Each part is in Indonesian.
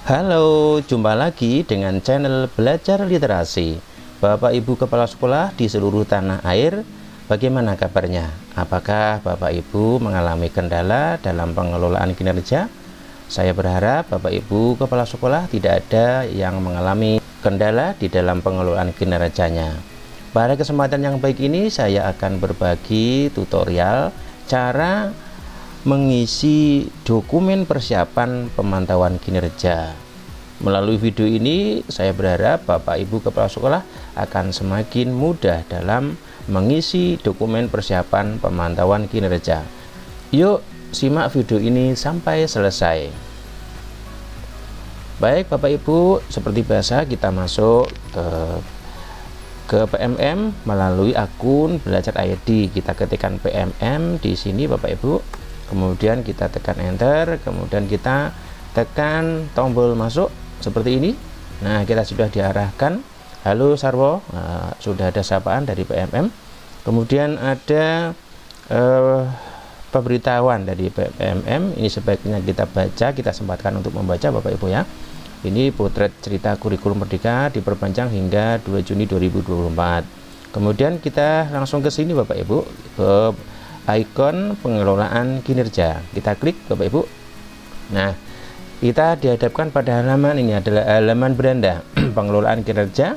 Halo, jumpa lagi dengan channel Belajar Literasi. Bapak Ibu Kepala Sekolah di seluruh tanah air, bagaimana kabarnya? Apakah Bapak Ibu mengalami kendala dalam pengelolaan kinerja? Saya berharap Bapak Ibu Kepala Sekolah tidak ada yang mengalami kendala di dalam pengelolaan kinerjanya. Pada kesempatan yang baik ini, saya akan berbagi tutorial cara mengisi dokumen persiapan pemantauan kinerja. Melalui video ini, saya berharap Bapak Ibu Kepala Sekolah akan semakin mudah dalam mengisi dokumen persiapan pemantauan kinerja. Yuk, simak video ini sampai selesai. Baik Bapak Ibu, seperti biasa kita masuk ke PMM melalui akun Belajar ID. Kita ketikkan PMM di sini Bapak Ibu. Kemudian kita tekan enter, kemudian kita tekan tombol masuk seperti ini. Nah, kita sudah diarahkan. Halo Sarwo, sudah ada sapaan dari PMM. Kemudian ada pemberitahuan dari PMM. Ini sebaiknya kita baca, kita sempatkan untuk membaca Bapak Ibu ya. Ini potret cerita kurikulum Merdeka diperpanjang hingga 2 Juni 2024. Kemudian kita langsung ke sini Bapak Ibu, ke ikon pengelolaan kinerja. Kita klik Bapak Ibu. Nah, kita dihadapkan pada halaman ini, adalah halaman beranda pengelolaan kinerja.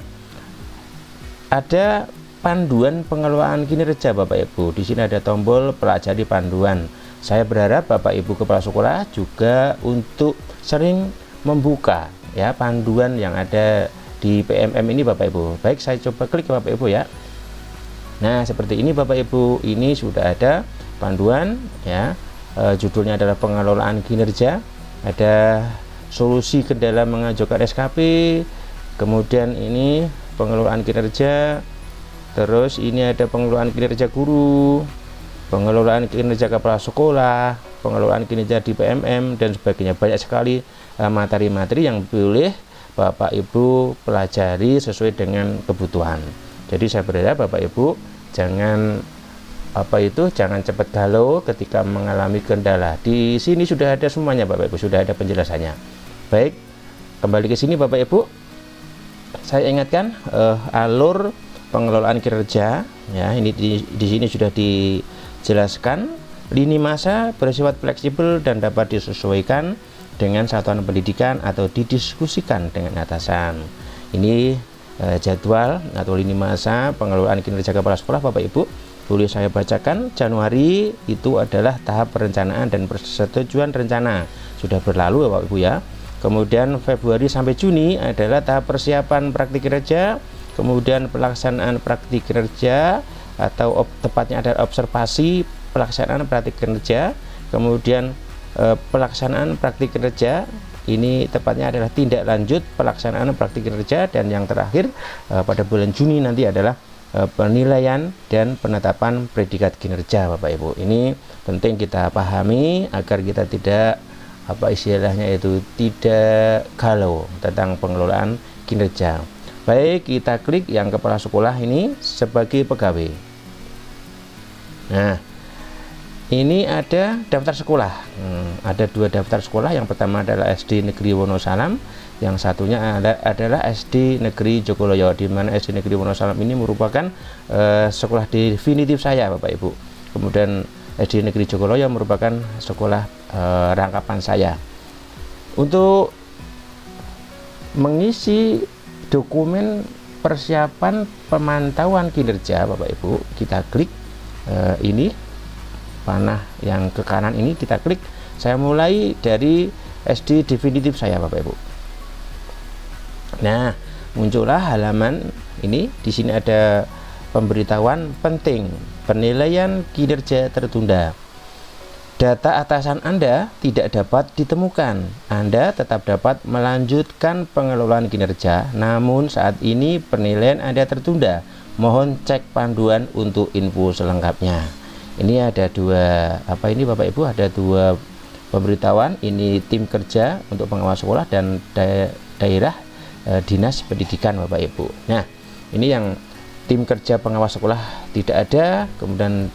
Ada panduan pengelolaan kinerja Bapak Ibu. Di sini ada tombol pelajari panduan. Saya berharap Bapak Ibu Kepala Sekolah juga untuk sering membuka ya panduan yang ada di PMM ini Bapak Ibu. Baik, saya coba klik Bapak Ibu ya. Nah, seperti ini Bapak Ibu, ini sudah ada panduan ya. Judulnya adalah pengelolaan kinerja. Ada solusi kendala mengajukan SKP. Kemudian ini pengelolaan kinerja. Terus ini ada pengelolaan kinerja guru, pengelolaan kinerja kepala sekolah, pengelolaan kinerja di PMM dan sebagainya. Banyak sekali materi-materi yang boleh Bapak Ibu pelajari sesuai dengan kebutuhan. Jadi saya berharap Bapak Ibu jangan jangan cepat galau ketika mengalami kendala. Di sini sudah ada semuanya Bapak Ibu, sudah ada penjelasannya. Baik, kembali ke sini Bapak Ibu. Saya ingatkan alur pengelolaan kinerja ya. Ini di sini sudah dijelaskan. Lini masa bersifat fleksibel dan dapat disesuaikan dengan satuan pendidikan atau didiskusikan dengan atasan. Ini jadwal atau lini masa pengelolaan kinerja kepala sekolah Bapak Ibu. Boleh saya bacakan. Januari itu adalah tahap perencanaan dan persetujuan rencana, sudah berlalu Bapak Ibu ya. Kemudian Februari sampai Juni adalah tahap persiapan praktik kerja, kemudian pelaksanaan praktik kerja atau tepatnya ada observasi pelaksanaan praktik kerja, kemudian pelaksanaan praktik kerja. Ini tepatnya adalah tindak lanjut pelaksanaan praktik kerja, dan yang terakhir pada bulan Juni nanti adalah penilaian dan penetapan predikat kinerja Bapak Ibu. Ini penting kita pahami agar kita tidak istilahnya itu tidak galau tentang pengelolaan kinerja. Baik, kita klik yang kepala sekolah ini sebagai pegawai. Nah, ini ada daftar sekolah. Ada dua daftar sekolah. Yang pertama adalah SD Negeri Wonosalam, yang satunya adalah SD Negeri Jogoloyo, di mana SD Negeri Wonosalam ini merupakan sekolah definitif saya Bapak Ibu. Kemudian SD Negeri Jogoloyo merupakan sekolah rangkapan saya. Untuk mengisi dokumen persiapan pemantauan kinerja Bapak Ibu, kita klik ini panah yang ke kanan ini, kita klik. Saya mulai dari SD definitif saya Bapak Ibu. Nah, muncullah halaman ini. Di sini ada pemberitahuan penting, penilaian kinerja tertunda. Data atasan Anda tidak dapat ditemukan. Anda tetap dapat melanjutkan pengelolaan kinerja, namun saat ini penilaian Anda tertunda. Mohon cek panduan untuk info selengkapnya. Ini ada dua ini Bapak Ibu, ada dua pemberitahuan. Ini tim kerja untuk pengawas sekolah dan daerah dinas pendidikan Bapak Ibu. Nah, ini yang tim kerja pengawas sekolah tidak ada, kemudian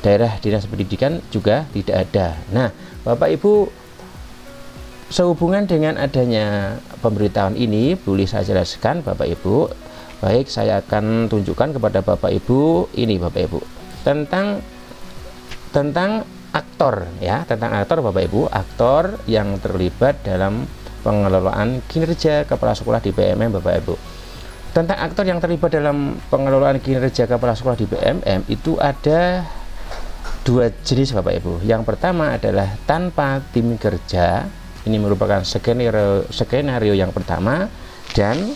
daerah dinas pendidikan juga tidak ada. Nah, Bapak Ibu sehubungan dengan adanya pemberitahuan ini, boleh saya jelaskan Bapak Ibu. Baik, saya akan tunjukkan kepada Bapak Ibu ini Bapak Ibu tentang aktor ya, tentang aktor Bapak Ibu, aktor yang terlibat dalam pengelolaan kinerja kepala sekolah di PMM Bapak Ibu. Tentang aktor yang terlibat dalam pengelolaan kinerja kepala sekolah di PMM itu ada dua jenis Bapak Ibu. Yang pertama adalah tanpa tim kerja. Ini merupakan skenario yang pertama, dan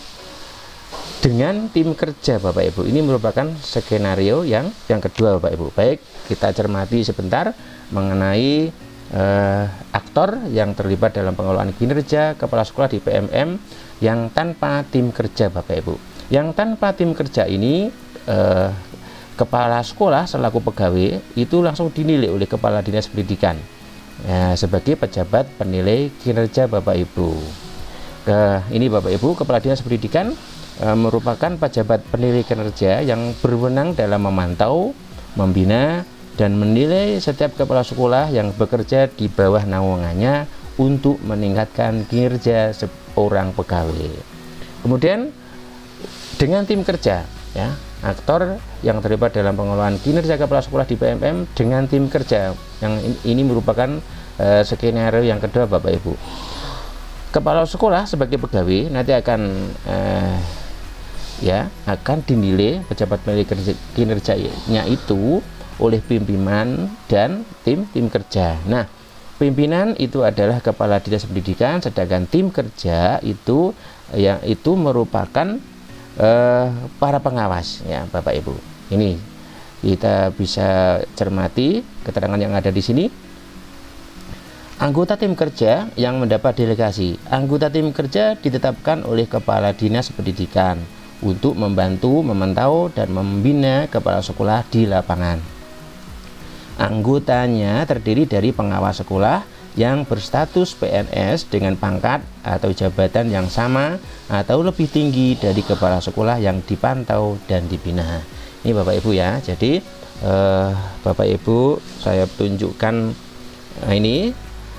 dengan tim kerja Bapak Ibu, ini merupakan skenario yang kedua Bapak Ibu. Baik, kita cermati sebentar mengenai aktor yang terlibat dalam pengelolaan kinerja kepala sekolah di PMM yang tanpa tim kerja Bapak Ibu. Yang tanpa tim kerja ini, kepala sekolah selaku pegawai itu langsung dinilai oleh kepala dinas pendidikan sebagai pejabat penilai kinerja Bapak Ibu. Ini Bapak Ibu, kepala dinas pendidikan merupakan pejabat penilai kinerja yang berwenang dalam memantau, membina, dan menilai setiap kepala sekolah yang bekerja di bawah naungannya untuk meningkatkan kinerja seorang pegawai. Kemudian dengan tim kerja ya, aktor yang terlibat dalam pengelolaan kinerja kepala sekolah di PMM dengan tim kerja yang ini merupakan skenario yang kedua Bapak Ibu. Kepala sekolah sebagai pegawai nanti akan akan dinilai pejabat penilai kinerjanya itu oleh pimpinan dan tim kerja. Nah, pimpinan itu adalah kepala dinas pendidikan, sedangkan tim kerja itu merupakan para pengawas ya Bapak Ibu. Ini kita bisa cermati keterangan yang ada di sini. Anggota tim kerja yang mendapat delegasi. Anggota tim kerja ditetapkan oleh kepala dinas pendidikan untuk membantu, memantau, dan membina kepala sekolah di lapangan. Anggotanya terdiri dari pengawas sekolah yang berstatus PNS dengan pangkat atau jabatan yang sama atau lebih tinggi dari kepala sekolah yang dipantau dan dibina. Ini Bapak Ibu ya. Jadi Bapak Ibu saya tunjukkan ini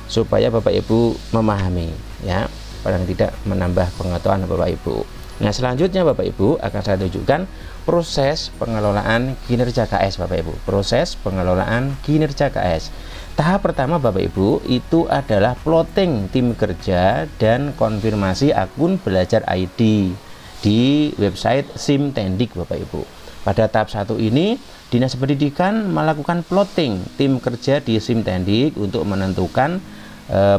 supaya Bapak Ibu memahami ya, paling tidak menambah pengetahuan Bapak Ibu. Nah, selanjutnya Bapak Ibu akan saya tunjukkan proses pengelolaan kinerja KS Bapak Ibu. Proses pengelolaan kinerja KS. Tahap pertama Bapak Ibu itu adalah plotting tim kerja dan konfirmasi akun belajar ID di website Simtendik Bapak Ibu. Pada tahap 1 ini Dinas Pendidikan melakukan plotting tim kerja di Simtendik untuk menentukan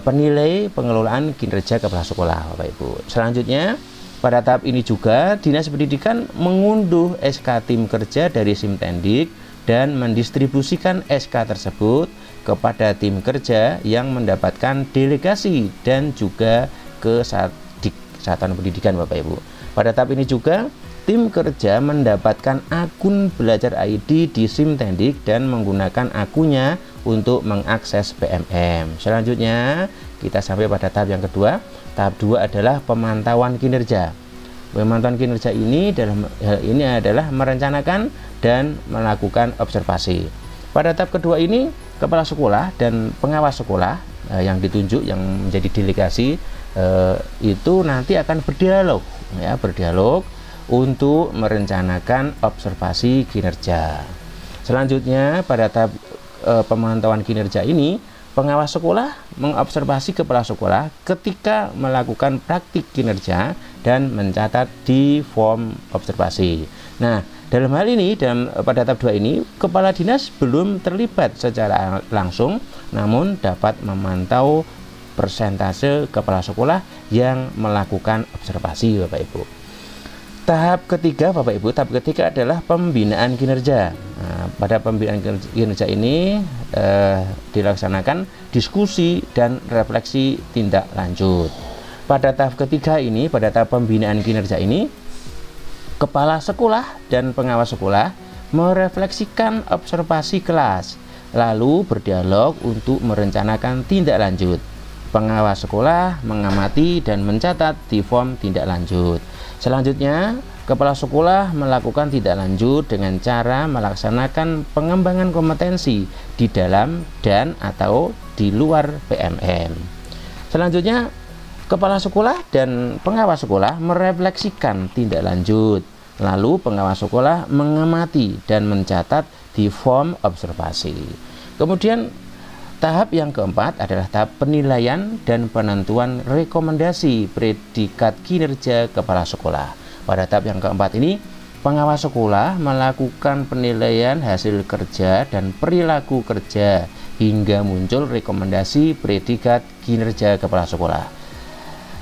penilai pengelolaan kinerja kepala sekolah Bapak Ibu. Selanjutnya pada tahap ini juga Dinas Pendidikan mengunduh SK tim kerja dari Simtendik dan mendistribusikan SK tersebut kepada tim kerja yang mendapatkan delegasi dan juga ke Satuan Pendidikan Bapak Ibu. Pada tahap ini juga tim kerja mendapatkan akun belajar ID di Simtendik dan menggunakan akunnya untuk mengakses PMM. Selanjutnya kita sampai pada tahap yang kedua. Tahap 2 adalah pemantauan kinerja. Pemantauan kinerja ini adalah merencanakan dan melakukan observasi. Pada tahap kedua ini kepala sekolah dan pengawas sekolah yang ditunjuk yang menjadi delegasi itu nanti akan berdialog untuk merencanakan observasi kinerja. Selanjutnya pada tahap pemantauan kinerja ini, pengawas sekolah mengobservasi kepala sekolah ketika melakukan praktik kinerja dan mencatat di form observasi. Nah, dalam hal ini pada tahap 2 ini kepala dinas belum terlibat secara langsung, namun dapat memantau persentase kepala sekolah yang melakukan observasi Bapak Ibu. Tahap ketiga Bapak Ibu, tahap ketiga adalah pembinaan kinerja. Nah, pada pembinaan kinerja ini dilaksanakan diskusi dan refleksi tindak lanjut. Pada tahap ketiga ini, pada tahap pembinaan kinerja ini, kepala sekolah dan pengawas sekolah merefleksikan observasi kelas, lalu berdialog untuk merencanakan tindak lanjut. Pengawas sekolah mengamati dan mencatat di form tindak lanjut. Selanjutnya, kepala sekolah melakukan tindak lanjut dengan cara melaksanakan pengembangan kompetensi di dalam dan atau di luar PMM. Selanjutnya, kepala sekolah dan pengawas sekolah merefleksikan tindak lanjut. Lalu pengawas sekolah mengamati dan mencatat di form observasi. Kemudian tahap yang keempat adalah tahap penilaian dan penentuan rekomendasi predikat kinerja kepala sekolah. Pada tahap yang keempat ini, pengawas sekolah melakukan penilaian hasil kerja dan perilaku kerja hingga muncul rekomendasi predikat kinerja kepala sekolah.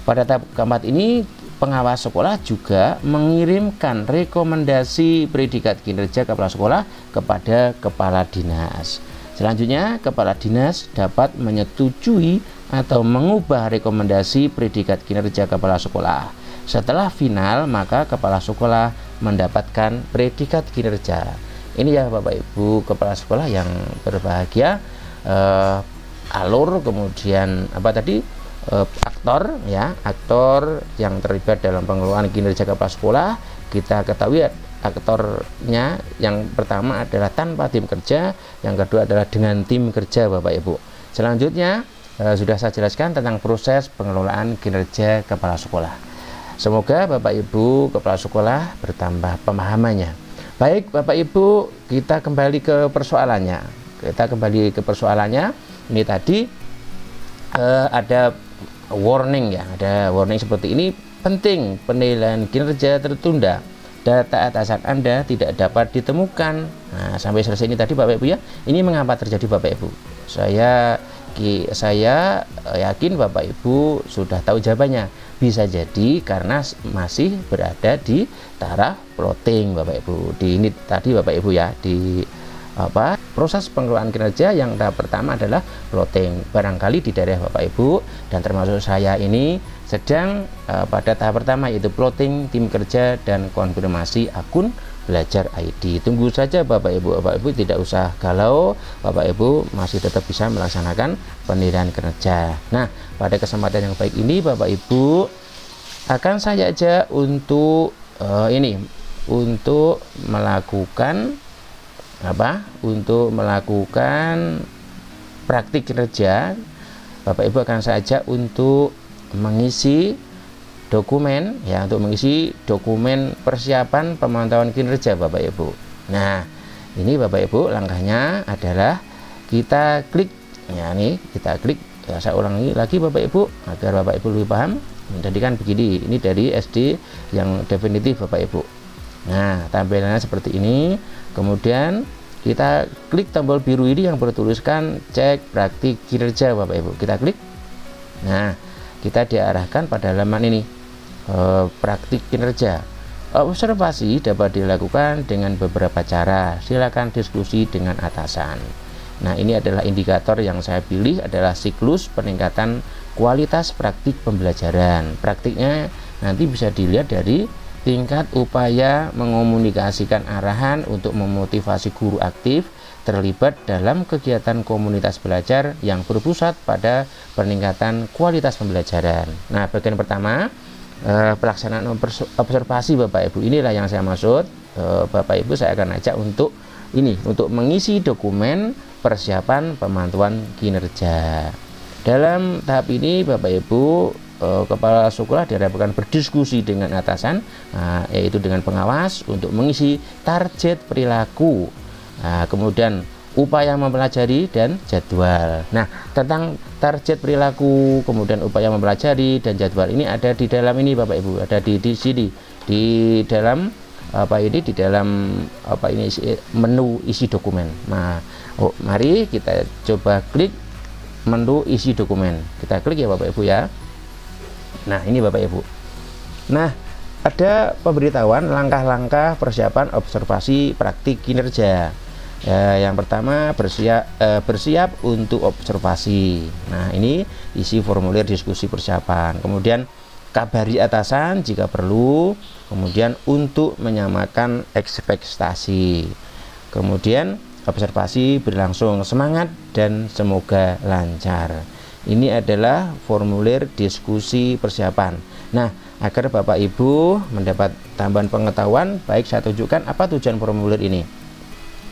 Pada tahap keempat ini, pengawas sekolah juga mengirimkan rekomendasi predikat kinerja kepala sekolah kepada kepala dinas. Selanjutnya, kepala dinas dapat menyetujui atau mengubah rekomendasi predikat kinerja kepala sekolah. Setelah final, maka kepala sekolah mendapatkan predikat kinerja. Ini ya Bapak Ibu kepala sekolah yang berbahagia, alur, kemudian apa tadi, aktor ya, aktor yang terlibat dalam pengelolaan kinerja kepala sekolah. Kita ketahui aktornya yang pertama adalah tanpa tim kerja, yang kedua adalah dengan tim kerja Bapak Ibu. Selanjutnya sudah saya jelaskan tentang proses pengelolaan kinerja kepala sekolah. Semoga Bapak Ibu kepala sekolah bertambah pemahamannya. Baik Bapak Ibu, kita kembali ke persoalannya. Ini tadi ada warning ya, ada warning seperti ini. Penting penilaian kinerja tertunda, data atasan Anda tidak dapat ditemukan. Nah, sampai selesai ini tadi Bapak Ibu ya. Ini mengapa terjadi Bapak Ibu? Saya yakin Bapak Ibu sudah tahu jawabannya. Bisa jadi karena masih berada di taraf plotting Bapak Ibu. Di ini tadi Bapak Ibu ya, di proses pengelolaan kinerja yang tahap pertama adalah plotting. Barangkali di daerah Bapak Ibu dan termasuk saya ini sedang pada tahap pertama, yaitu plotting tim kerja dan konfirmasi akun belajar ID. Tunggu saja Bapak Ibu tidak usah galau, Bapak Ibu masih tetap bisa melaksanakan penilaian kinerja. Nah, pada kesempatan yang baik ini Bapak Ibu akan saya ajak untuk untuk melakukan praktik kinerja. Bapak Ibu akan saya ajak untuk mengisi dokumen ya, untuk mengisi dokumen persiapan pemantauan kinerja Bapak Ibu. Nah, ini Bapak Ibu langkahnya adalah kita klik ya, saya ulangi lagi Bapak Ibu agar Bapak Ibu lebih paham. Jadi kan begini, ini dari SD yang definitif Bapak Ibu. Nah, tampilannya seperti ini. Kemudian kita klik tombol biru ini yang bertuliskan cek praktik kinerja Bapak Ibu. Kita klik. Nah, kita diarahkan pada halaman ini, praktik kinerja. Observasi dapat dilakukan dengan beberapa cara. Silakan diskusi dengan atasan. Nah, ini adalah indikator yang saya pilih adalah siklus peningkatan kualitas praktik pembelajaran. Praktiknya nanti bisa dilihat dari tingkat upaya mengomunikasikan arahan untuk memotivasi guru aktif terlibat dalam kegiatan komunitas belajar yang berpusat pada peningkatan kualitas pembelajaran. Nah, bagian pertama pelaksanaan observasi Bapak Ibu, inilah yang saya maksud. Bapak Ibu saya akan ajak untuk mengisi dokumen persiapan pemantauan kinerja. Dalam tahap ini Bapak Ibu kepala sekolah diharapkan berdiskusi dengan atasan, yaitu dengan pengawas, untuk mengisi target perilaku, kemudian upaya mempelajari dan jadwal. Nah, tentang target perilaku, kemudian upaya mempelajari dan jadwal ini ada di dalam ini Bapak Ibu, ada di sini, di dalam menu isi dokumen. Nah, mari kita coba klik menu isi dokumen. Kita klik ya Bapak Ibu ya. Nah, ini Bapak Ibu. Nah, ada pemberitahuan langkah-langkah persiapan observasi praktik kinerja. Yang pertama, bersiap untuk observasi. Nah, ini isi formulir diskusi persiapan. Kemudian kabari atasan jika perlu. Kemudian untuk menyamakan ekspektasi. Kemudian observasi berlangsung semangat dan semoga lancar. Ini adalah formulir diskusi persiapan. Nah, agar Bapak Ibu mendapat tambahan pengetahuan, baik saya tunjukkan apa tujuan formulir ini.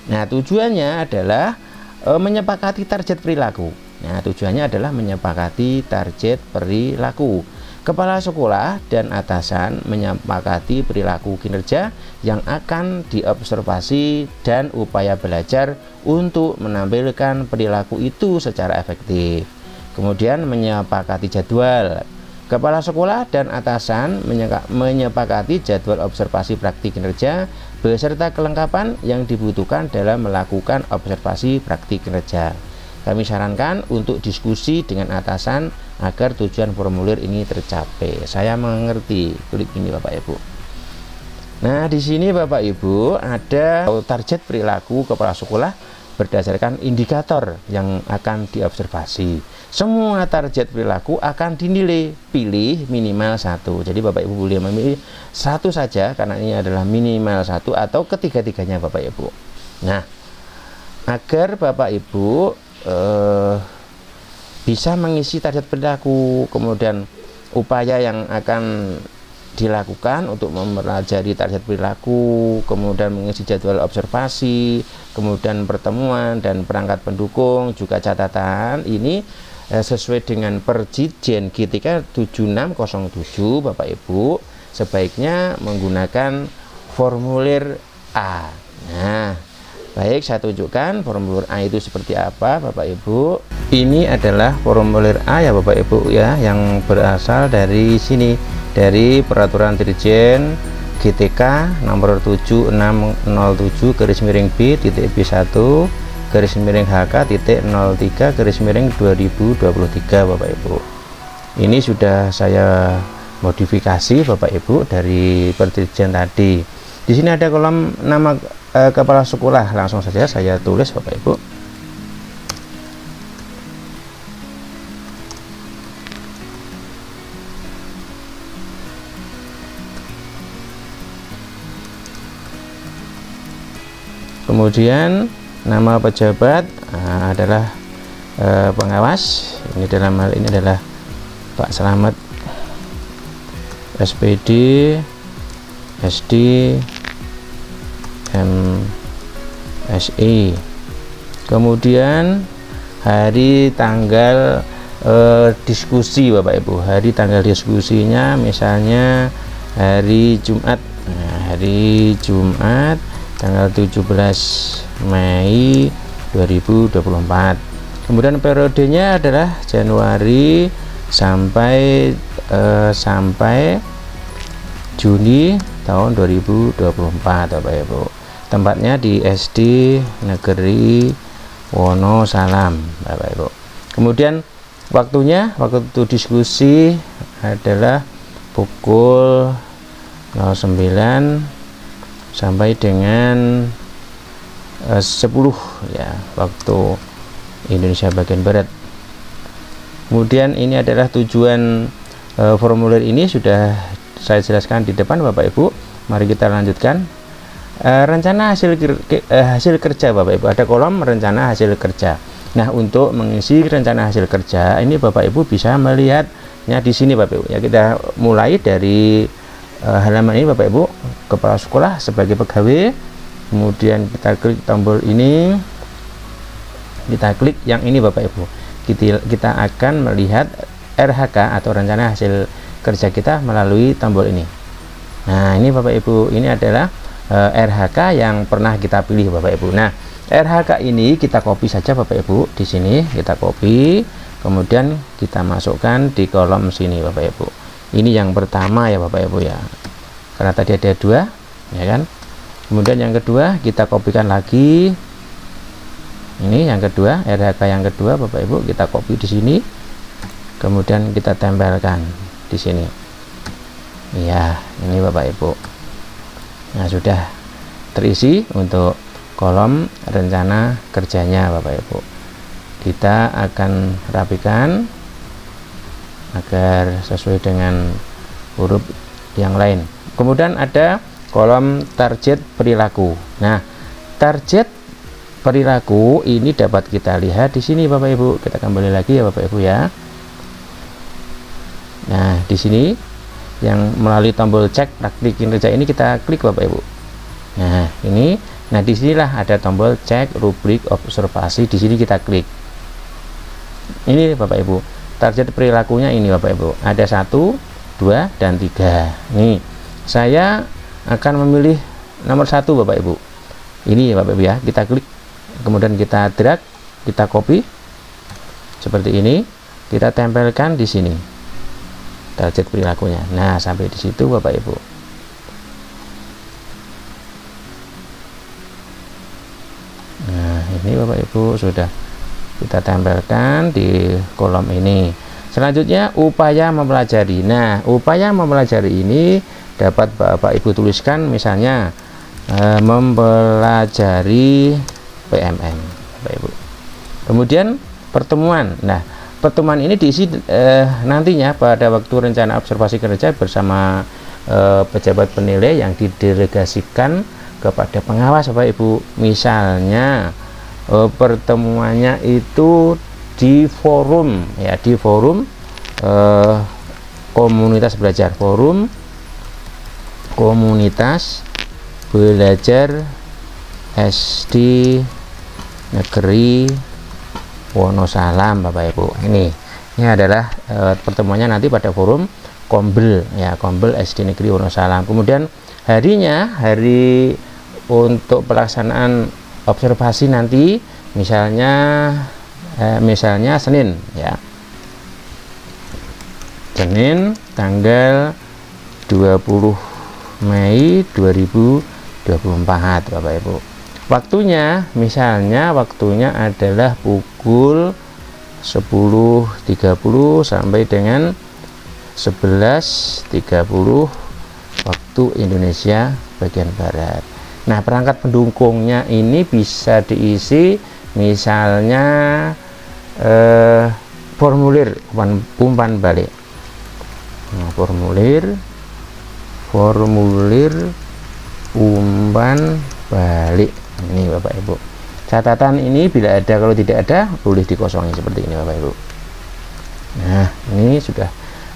Nah, tujuannya adalah menyepakati target perilaku. Nah, tujuannya adalah menyepakati target perilaku. Kepala sekolah dan atasan menyepakati perilaku kinerja yang akan diobservasi dan upaya belajar untuk menampilkan perilaku itu secara efektif. Kemudian menyepakati jadwal. Kepala sekolah dan atasan menyepakati jadwal observasi praktik kinerja beserta kelengkapan yang dibutuhkan dalam melakukan observasi praktik kinerja. Kami sarankan untuk diskusi dengan atasan agar tujuan formulir ini tercapai. Saya mengerti, klik ini Bapak Ibu. Nah, di sini Bapak Ibu ada target perilaku kepala sekolah berdasarkan indikator yang akan diobservasi. Semua target perilaku akan dinilai, pilih minimal 1. Jadi Bapak Ibu boleh memilih 1 saja karena ini adalah minimal 1 atau ketiga-tiganya Bapak Ibu. Nah, agar Bapak Ibu bisa mengisi target perilaku, kemudian upaya yang akan dilakukan untuk mempelajari target perilaku, kemudian mengisi jadwal observasi, kemudian pertemuan dan perangkat pendukung, juga catatan ini sesuai dengan Perjijen GTK 7607 Bapak Ibu sebaiknya menggunakan formulir A. Nah, baik, saya tunjukkan formulir A itu seperti apa Bapak Ibu. Ini adalah formulir A ya Bapak Ibu ya, yang berasal dari sini, dari Peraturan Dirjen GTK nomor 7607/B-B1/HK.03/2023 Bapak Ibu. Ini sudah saya modifikasi Bapak Ibu dari Perdirjen tadi. Di sini ada kolom nama kepala sekolah, langsung saja saya tulis Bapak Ibu. Kemudian nama pejabat adalah pengawas. Ini dalam hal ini adalah Pak Slamet SPD SD MSI. Kemudian hari tanggal diskusi Bapak Ibu, hari tanggal diskusinya misalnya hari Jumat. Nah, hari Jumat tanggal 17 Mei 2024. Kemudian periodenya adalah Januari sampai Juni tahun 2024 Bapak Ibu. Tempatnya di SD Negeri Wonosalam Bapak Ibu. Kemudian waktu diskusi adalah pukul 09 sampai dengan 10 ya, waktu Indonesia bagian Barat. Kemudian ini adalah tujuan formulir ini sudah saya jelaskan di depan Bapak Ibu. Mari kita lanjutkan. Rencana hasil kerja Bapak Ibu, ada kolom rencana hasil kerja. Nah, untuk mengisi rencana hasil kerja ini Bapak Ibu bisa melihatnya di sini Bapak Ibu ya. Kita mulai dari halaman ini Bapak Ibu, kepala sekolah sebagai pegawai. Kemudian kita klik tombol ini, kita klik yang ini Bapak Ibu. Kita akan melihat RHK atau rencana hasil kerja kita melalui tombol ini. Nah, ini Bapak Ibu, ini adalah RHK yang pernah kita pilih Bapak Ibu. Nah, RHK ini kita copy saja Bapak Ibu. Di sini kita copy, kemudian kita masukkan di kolom sini Bapak Ibu. Ini yang pertama ya Bapak Ibu ya, karena tadi ada 2 ya kan. Kemudian yang kedua kita kopikan lagi. Ini yang kedua, RHK yang kedua Bapak Ibu, kita copy di sini, kemudian kita tempelkan di sini. Iya, ini Bapak Ibu. Nah, sudah terisi untuk kolom rencana kerjanya Bapak Ibu. Kita akan rapikan agar sesuai dengan huruf yang lain. Kemudian ada kolom target perilaku. Nah, target perilaku ini dapat kita lihat di sini Bapak Ibu. Kita kembali lagi ya Bapak Ibu ya. Nah, di sini yang melalui tombol cek praktik kinerja ini kita klik Bapak Ibu. Nah, ini, disinilah ada tombol cek rubrik observasi. Di sini kita klik. Ini Bapak Ibu, target perilakunya ini Bapak Ibu, ada 1, 2, dan 3. Nih, saya akan memilih nomor 1 Bapak Ibu. Ini Bapak Ibu ya, kita klik, kemudian kita drag, kita copy seperti ini, kita tempelkan di sini target perilakunya. Nah, sampai di situ Bapak Ibu. Nah, ini Bapak Ibu sudah kita tempelkan di kolom ini. Selanjutnya upaya mempelajari. Nah, upaya mempelajari ini dapat Bapak Ibu tuliskan misalnya mempelajari PMM Bapak Ibu. Kemudian pertemuan. Nah, pertemuan ini diisi nantinya pada waktu rencana observasi kerja bersama pejabat penilai yang didelegasikan kepada pengawas Bapak Ibu. Misalnya pertemuannya itu di forum ya, di forum komunitas belajar, forum komunitas belajar SD Negeri Wonosalam Bapak Ibu. Ini adalah pertemuannya nanti pada forum Kombel ya, Kombel SD Negeri Wonosalam. Kemudian harinya, hari untuk pelaksanaan observasi nanti misalnya Senin ya, Senin tanggal 20 Mei 2024 Bapak Ibu. Waktunya misalnya adalah pukul 10.30 sampai dengan 11.30 waktu Indonesia bagian barat. Nah, perangkat pendukungnya ini bisa diisi misalnya formulir umpan balik. Nah, formulir umpan balik ini Bapak Ibu. Catatan ini bila ada, kalau tidak ada boleh dikosongi seperti ini Bapak Ibu. Nah, ini sudah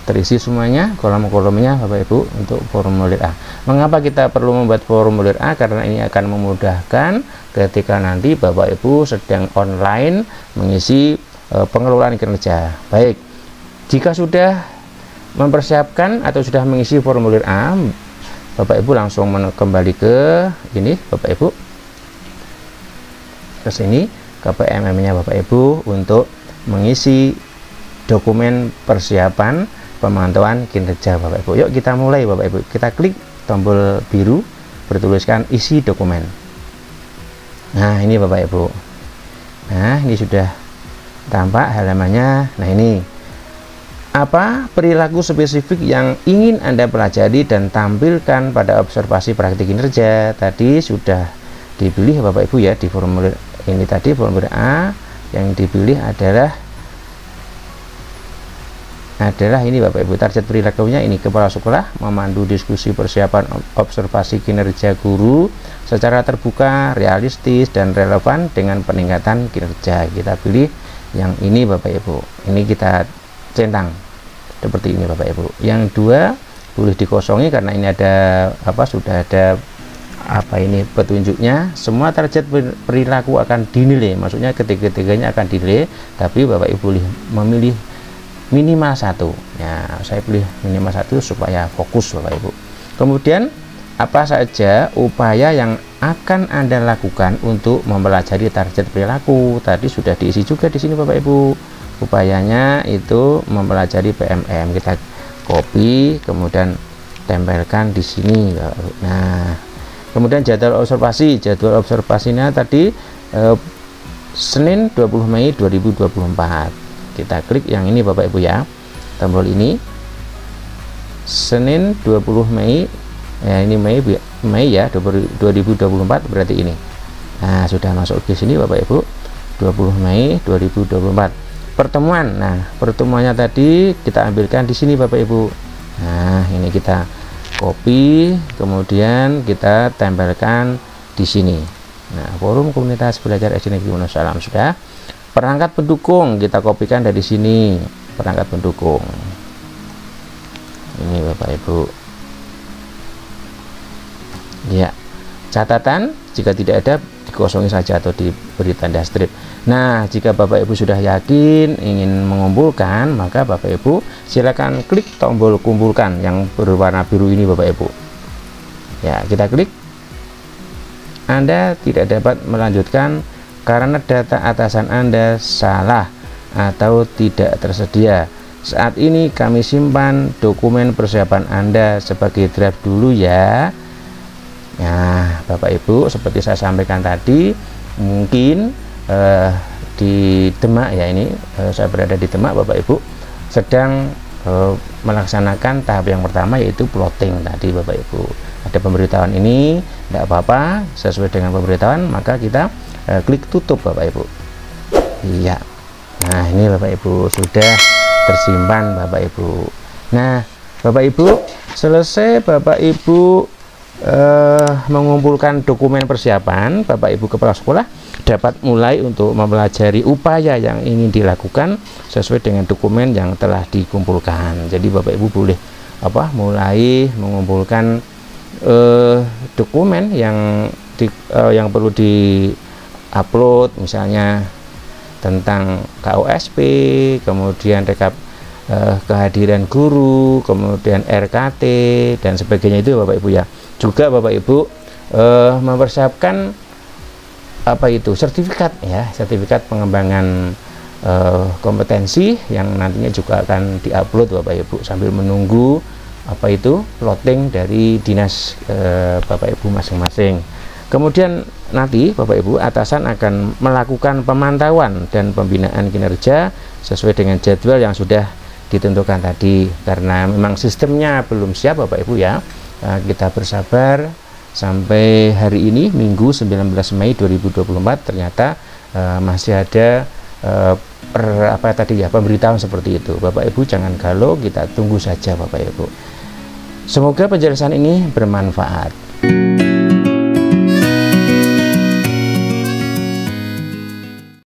terisi semuanya kolom-kolomnya Bapak Ibu untuk formulir A. Mengapa kita perlu membuat formulir A? Karena ini akan memudahkan ketika nanti Bapak Ibu sedang online mengisi pengelolaan kinerja. Baik, jika sudah mempersiapkan atau sudah mengisi formulir A, Bapak Ibu langsung kembali ke ini Bapak Ibu, ke sini ke PMM nya Bapak Ibu untuk mengisi dokumen persiapan pemantauan kinerja Bapak Ibu. Yuk kita mulai Bapak Ibu. Kita klik tombol biru bertuliskan isi dokumen. Nah, ini Bapak Ibu. Nah, ini sudah tampak halamannya. Nah, ini apa perilaku spesifik yang ingin Anda pelajari dan tampilkan pada observasi praktik kinerja. Tadi sudah dipilih Bapak Ibu ya di formulir ini. Tadi formulir A yang dipilih adalah ini Bapak Ibu. Target perilakunya ini, kepala sekolah memandu diskusi persiapan observasi kinerja guru secara terbuka, realistis, dan relevan dengan peningkatan kinerja. Kita pilih yang ini Bapak Ibu. Ini kita centang seperti ini Bapak Ibu. Yang dua boleh dikosongi karena ini ada sudah ada ini petunjuknya. Semua target perilaku akan dinilai, maksudnya ketiga-tiganya akan dinilai, tapi Bapak Ibu boleh memilih minimal 1 ya. Saya pilih minimal 1 supaya fokus Bapak Ibu. Kemudian apa saja upaya yang akan Anda lakukan untuk mempelajari target perilaku? Tadi sudah diisi juga di sini Bapak Ibu. Upayanya itu mempelajari PMM. Kita copy kemudian tempelkan di sini. Nah, kemudian jadwal observasi. Jadwal observasinya tadi Senin 20 Mei 2024. Kita klik yang ini Bapak Ibu ya, tombol ini Senin 20 Mei ya, ini Mei ya 2024 berarti ini. Nah, sudah masuk ke sini Bapak Ibu, 20 Mei 2024 pertemuan. Nah, pertemuannya tadi kita ambilkan di sini Bapak Ibu. Nah, ini kita copy kemudian kita tempelkan di sini. Nah, forum komunitas belajar SD Negeri Wonosalam sudah. Perangkat pendukung kita kopikan dari sini, perangkat pendukung ini Bapak Ibu ya. Catatan jika tidak ada dikosongi saja atau diberi tanda strip. Nah, jika Bapak Ibu sudah yakin ingin mengumpulkan, maka Bapak Ibu silakan klik tombol kumpulkan yang berwarna biru ini Bapak Ibu. Ya, kita klik. Anda tidak dapat melanjutkan karena data atasan Anda salah atau tidak tersedia. Saat ini kami simpan dokumen persiapan Anda sebagai draft dulu ya. Nah, Bapak Ibu, seperti saya sampaikan tadi, mungkin di Demak ya, ini saya berada di Demak Bapak Ibu, sedang melaksanakan tahap yang pertama, yaitu plotting tadi Bapak Ibu. Ada pemberitahuan ini, tidak apa-apa, sesuai dengan pemberitahuan maka kita klik tutup Bapak Ibu. Iya. Nah, ini Bapak Ibu sudah tersimpan Bapak Ibu. Nah, Bapak Ibu, selesai Bapak Ibu mengumpulkan dokumen persiapan, Bapak Ibu kepala sekolah dapat mulai untuk mempelajari upaya yang ingin dilakukan sesuai dengan dokumen yang telah dikumpulkan. Jadi Bapak Ibu boleh mulai mengumpulkan dokumen yang perlu di-upload, misalnya tentang KOSP, kemudian rekap kehadiran guru, kemudian RKT dan sebagainya itu Bapak Ibu ya. Juga Bapak Ibu mempersiapkan sertifikat ya, sertifikat pengembangan kompetensi yang nantinya juga akan diupload Bapak Ibu sambil menunggu plotting dari dinas Bapak Ibu masing-masing. Kemudian nanti Bapak Ibu atasan akan melakukan pemantauan dan pembinaan kinerja sesuai dengan jadwal yang sudah ditentukan tadi. Karena memang sistemnya belum siap Bapak Ibu ya, kita bersabar sampai hari ini Minggu 19 Mei 2024 ternyata masih ada pemberitahuan seperti itu. Bapak Ibu jangan galau, kita tunggu saja Bapak Ibu. Semoga penjelasan ini bermanfaat.